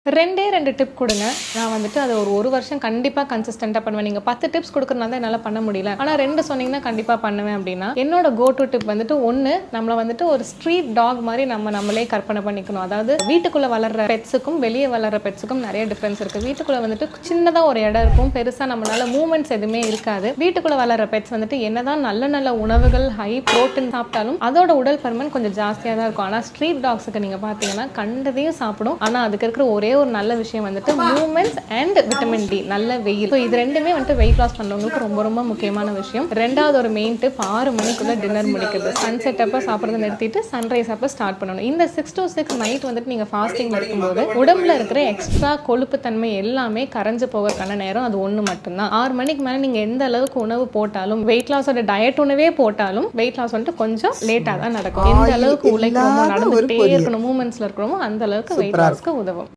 2 tip குடுங்க. நான் வந்துட்டு அது ஒரு வருஷம் கண்டிப்பா கன்சிஸ்டென்ட்டா பண்ணுவேன். நீங்க 10 டிப்ஸ் குடுக்கறனால தான் என்னால பண்ண முடியல. ஆனா 2 சொன்னீங்கன்னா கண்டிப்பா பண்ணுவேன் அப்டின்னா, என்னோட கோ டூ டிப் வந்துட்டு 1 நம்மள வந்துட்டு ஒரு ஸ்ட்ரீட் டாக் மாரி நம்மளே கற்பனை பண்ணிக்கணும். அதாவது வீட்டுக்குள்ள வளர்ற பெட்ஸுக்கும், வெளிய வளர்ற பெட்ஸுக்கும் நெறைய டிஃபரன்ஸ் இருக்கு. வீட்டுக்குள்ள வந்துட்டு சின்னதா ஒரு இடம் இருக்கும். பெருசா நம்மளால மூவ்மெண்ட்ஸ் எதுவுமே இருக்காது. வீட்டுக்குள்ள வளர்ற பெட்ஸ் வந்துட்டு என்னதான் நல்ல உணவுகள், ஹை புரோட்டீன் சாப்பிட்டாலும் அதோட உடல் பருமன் கொஞ்சம் ஜாஸ்தியா தான் இருக்கும். ஆனா ஸ்ட்ரீட் டாக்ஸுக்கு நீங்க பார்த்தீங்கன்னா கண்டதையும் சாப்பிடும். ஆனா அதுக்கு இருக்கிற ஒரே ஒரு நல்ல விஷயம் வந்துட்டு மூவ்மெண்ட்ஸ் அண்ட் விட்டமின் டி, நல்ல வெயில். இது ரெண்டுமே வந்துட்டு வெயிட் லாஸ் பண்றவங்களுக்கு ரொம்ப முக்கியமான விஷயம். ரெண்டாவது ஒரு மெயின் டிப் 6 மணிக்குள்ள டின்னர் முடிக்கிறது. சன்செட் அப்ப சாப்பிடுறத நிறுத்திட்டு சன்ரைஸ் அப்ப ஸ்டார்ட் பண்ணணும். இந்த 6 to 6 நைட் வந்துட்டு நீங்க ஃபாஸ்டிங்ல இருக்கும்போது உடம்புல இருக்கிற எக்ஸ்ட்ரா கொழுப்பு தன்மை எல்லாமே கரைஞ்சு போகிறதுக்கான நேரம் அது ஒண்ணு மட்டும்தான். 6 மணிக்கு மேல நீங்க எந்த அளவுக்கு உணவு போட்டாலும், வெயிட் லாஸோட டயட் உணவே போட்டாலும் வெயிட் லாஸ் வந்துட்டு கொஞ்சம் லேட்டா தான் நடக்கும். எந்த அளவுக்கு உழைக்கிறோமோ, நடந்துட்டே இருக்கணும், மூவ்மெண்ட்ஸ்ல இருக்கிறோமோ அந்த அளவுக்கு வெயிட் லாஸ்க்கு உதவும்.